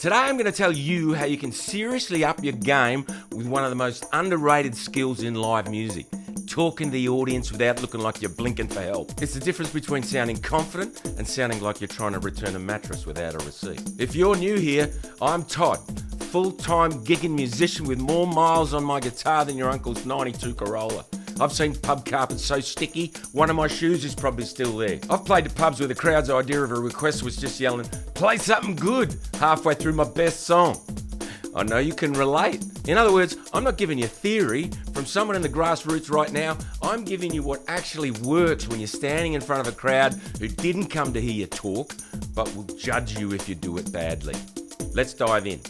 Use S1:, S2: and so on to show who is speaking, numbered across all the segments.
S1: Today I'm going to tell you how you can seriously up your game with one of the most underrated skills in live music. Talking to the audience without looking like you're blinking for help. It's the difference between sounding confident and sounding like you're trying to return a mattress without a receipt. If you're new here, I'm Todd, full-time gigging musician with more miles on my guitar than your uncle's 92 Corolla. I've seen pub carpets so sticky, one of my shoes is probably still there. I've played to pubs where the crowd's idea of a request was just yelling, "Play something good," halfway through my best song. I know you can relate. In other words, I'm not giving you theory from someone in the grassroots right now. I'm giving you what actually works when you're standing in front of a crowd who didn't come to hear you talk, but will judge you if you do it badly. Let's dive in.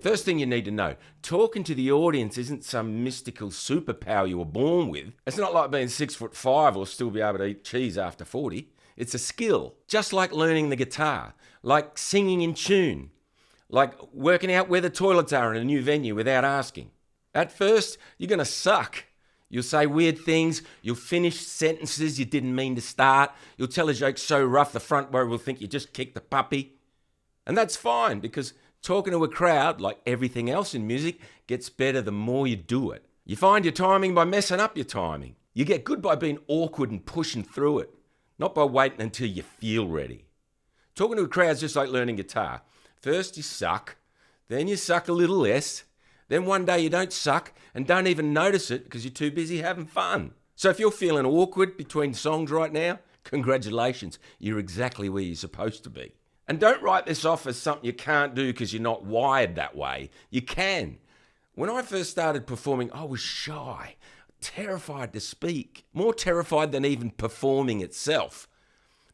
S1: First thing you need to know, talking to the audience isn't some mystical superpower you were born with. It's not like being 6'5" or still be able to eat cheese after 40. It's a skill, just like learning the guitar, like singing in tune, like working out where the toilets are in a new venue without asking. At first, you're gonna suck. You'll say weird things, you'll finish sentences you didn't mean to start, you'll tell a joke so rough the front row will think you just kicked the puppy. And that's fine, because talking to a crowd, like everything else in music, gets better the more you do it. You find your timing by messing up your timing. You get good by being awkward and pushing through it, not by waiting until you feel ready. Talking to a crowd's just like learning guitar. First you suck, then you suck a little less, then one day you don't suck and don't even notice it because you're too busy having fun. So if you're feeling awkward between songs right now, congratulations, you're exactly where you're supposed to be. And don't write this off as something you can't do because you're not wired that way. You can. When I first started performing, I was shy, terrified to speak, more terrified than even performing itself.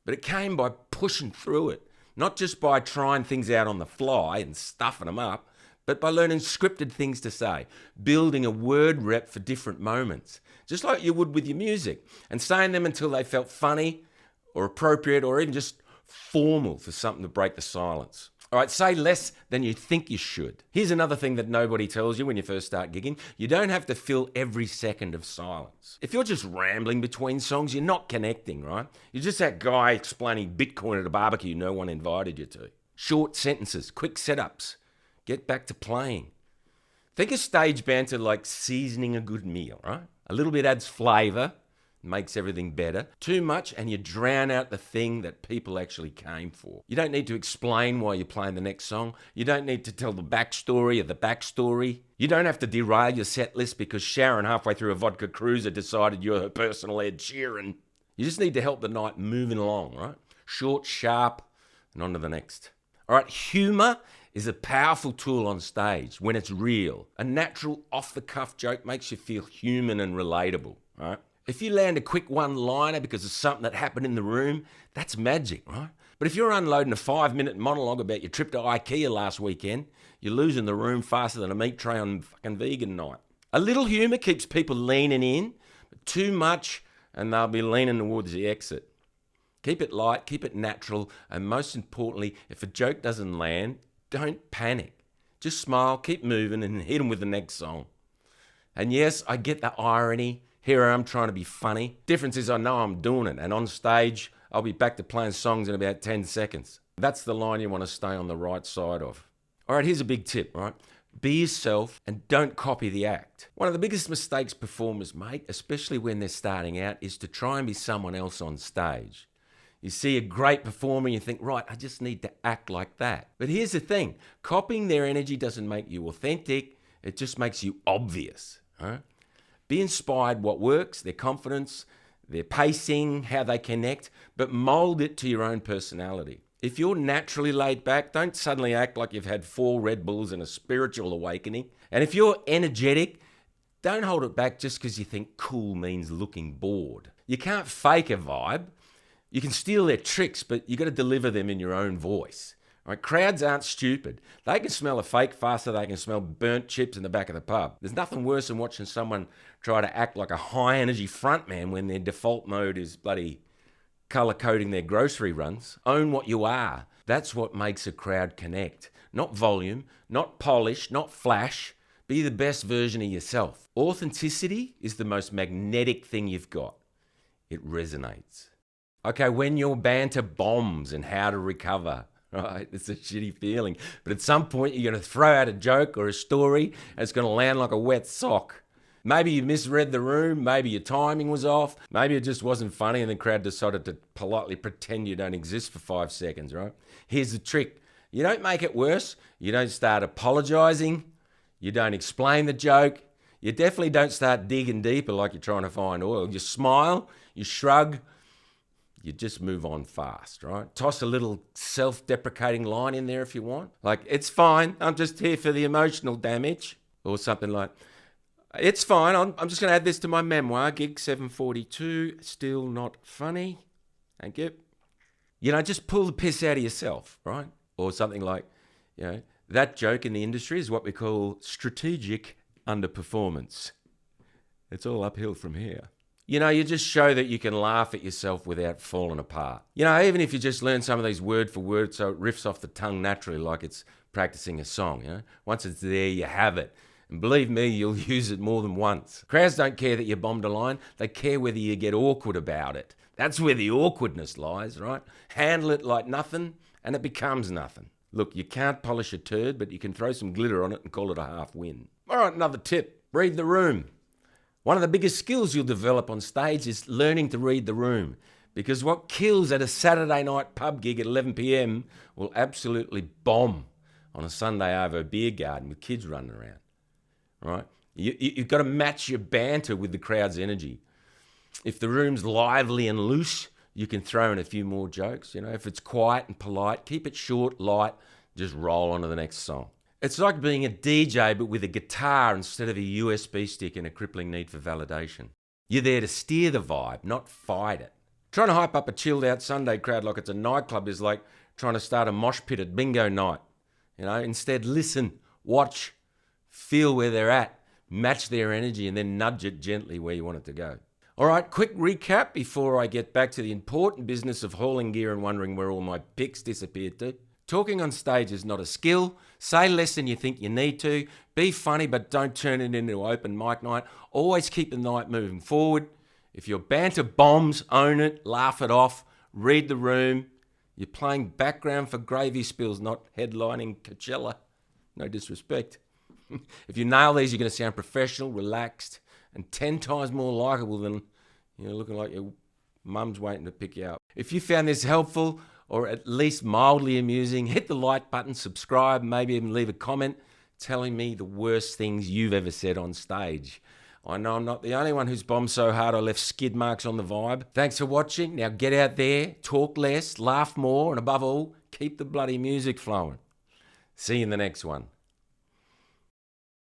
S1: But it came by pushing through it, not just by trying things out on the fly and stuffing them up, but by learning scripted things to say, building a word rep for different moments, just like you would with your music, and saying them until they felt funny or appropriate or even just formal for something to break the silence. All right, say less than you think you should. Here's another thing that nobody tells you when you first start gigging. You don't have to fill every second of silence. If you're just rambling between songs, you're not connecting, right? You're just that guy explaining Bitcoin at a barbecue no one invited you to. Short sentences, quick setups. Get back to playing. Think of stage banter like seasoning a good meal, right? A little bit adds flavor, makes everything better. Too much and you drown out the thing that people actually came for. You don't need to explain why you're playing the next song. You don't need to tell the backstory of the backstory. You don't have to derail your set list because Sharon halfway through a vodka cruiser decided you're her personal Ed Sheeran. You just need to help the night moving along, right? Short, sharp, and on to the next. All right, humor is a powerful tool on stage when it's real. A natural off-the-cuff joke makes you feel human and relatable, right? If you land a quick one-liner because of something that happened in the room, that's magic, right? But if you're unloading a 5-minute monologue about your trip to IKEA last weekend, you're losing the room faster than a meat tray on fucking vegan night. A little humour keeps people leaning in, but too much and they'll be leaning towards the exit. Keep it light, keep it natural, and most importantly, if a joke doesn't land, don't panic. Just smile, keep moving, and hit them with the next song. And yes, I get the irony. Here I am trying to be funny. Difference is I know I'm doing it, and on stage, I'll be back to playing songs in about 10 seconds. That's the line you want to stay on the right side of. All right, here's a big tip, right? Be yourself and don't copy the act. One of the biggest mistakes performers make, especially when they're starting out, is to try and be someone else on stage. You see a great performer and you think, right, I just need to act like that. But here's the thing, copying their energy doesn't make you authentic, it just makes you obvious, right? Be inspired what works, their confidence, their pacing, how they connect, but mold it to your own personality. If you're naturally laid back, don't suddenly act like you've had 4 Red Bulls and a spiritual awakening. And if you're energetic, don't hold it back just because you think cool means looking bored. You can't fake a vibe. You can steal their tricks, but you got to deliver them in your own voice. Right? Crowds aren't stupid. They can smell a fake faster than they can smell burnt chips in the back of the pub. There's nothing worse than watching someone try to act like a high-energy frontman when their default mode is bloody colour-coding their grocery runs. Own what you are. That's what makes a crowd connect. Not volume, not polish, not flash, Be the best version of yourself. Authenticity is the most magnetic thing you've got. It resonates. Okay, when your banter bombs and how to recover, right? It's a shitty feeling. But at some point, you're going to throw out a joke or a story, and it's going to land like a wet sock. Maybe you misread the room. Maybe your timing was off. Maybe it just wasn't funny, and the crowd decided to politely pretend you don't exist for 5 seconds, right? Here's the trick. You don't make it worse. You don't start apologizing. You don't explain the joke. You definitely don't start digging deeper like you're trying to find oil. You smile, you shrug, you just move on fast, right? Toss a little self-deprecating line in there if you want. Like, it's fine, I'm just here for the emotional damage. Or something like, it's fine, I'm just going to add this to my memoir, gig 742, still not funny. Thank you. You know, just pull the piss out of yourself, right? Or something like, you know, that joke in the industry is what we call strategic underperformance. It's all uphill from here. You know, you just show that you can laugh at yourself without falling apart. You know, even if you just learn some of these word for word so it riffs off the tongue naturally like it's practicing a song, you know. Once it's there, you have it. And believe me, you'll use it more than once. Crowds don't care that you bombed a line. They care whether you get awkward about it. That's where the awkwardness lies, right? Handle it like nothing and it becomes nothing. Look, you can't polish a turd, but you can throw some glitter on it and call it a half win. All right, another tip. Read the room. One of the biggest skills you'll develop on stage is learning to read the room. Because what kills at a Saturday night pub gig at 11 p.m. will absolutely bomb on a Sunday over a beer garden with kids running around. Right? You've got to match your banter with the crowd's energy. If the room's lively and loose, you can throw in a few more jokes. You know, if it's quiet and polite, keep it short, light, just roll on to the next song. It's like being a DJ but with a guitar instead of a USB stick and a crippling need for validation. You're there to steer the vibe, not fight it. Trying to hype up a chilled out Sunday crowd like it's a nightclub is like trying to start a mosh pit at bingo night. You know, instead listen, watch, feel where they're at, match their energy and then nudge it gently where you want it to go. All right, quick recap before I get back to the important business of hauling gear and wondering where all my picks disappeared to. Talking on stage is not a skill. Say less than you think you need to. Be funny, but don't turn it into open mic night. Always keep the night moving forward. If your banter bombs, own it, laugh it off, read the room. You're playing background for gravy spills, not headlining Coachella. No disrespect. If you nail these, you're going to sound professional, relaxed, and 10 times more likeable than, you know, looking like your mum's waiting to pick you up. If you found this helpful or at least mildly amusing, hit the like button, subscribe, maybe even leave a comment telling me the worst things you've ever said on stage. I know I'm not the only one who's bombed so hard I left skid marks on the vibe. Thanks for watching. Now get out there, talk less, laugh more, and above all, keep the bloody music flowing. See you in the next one.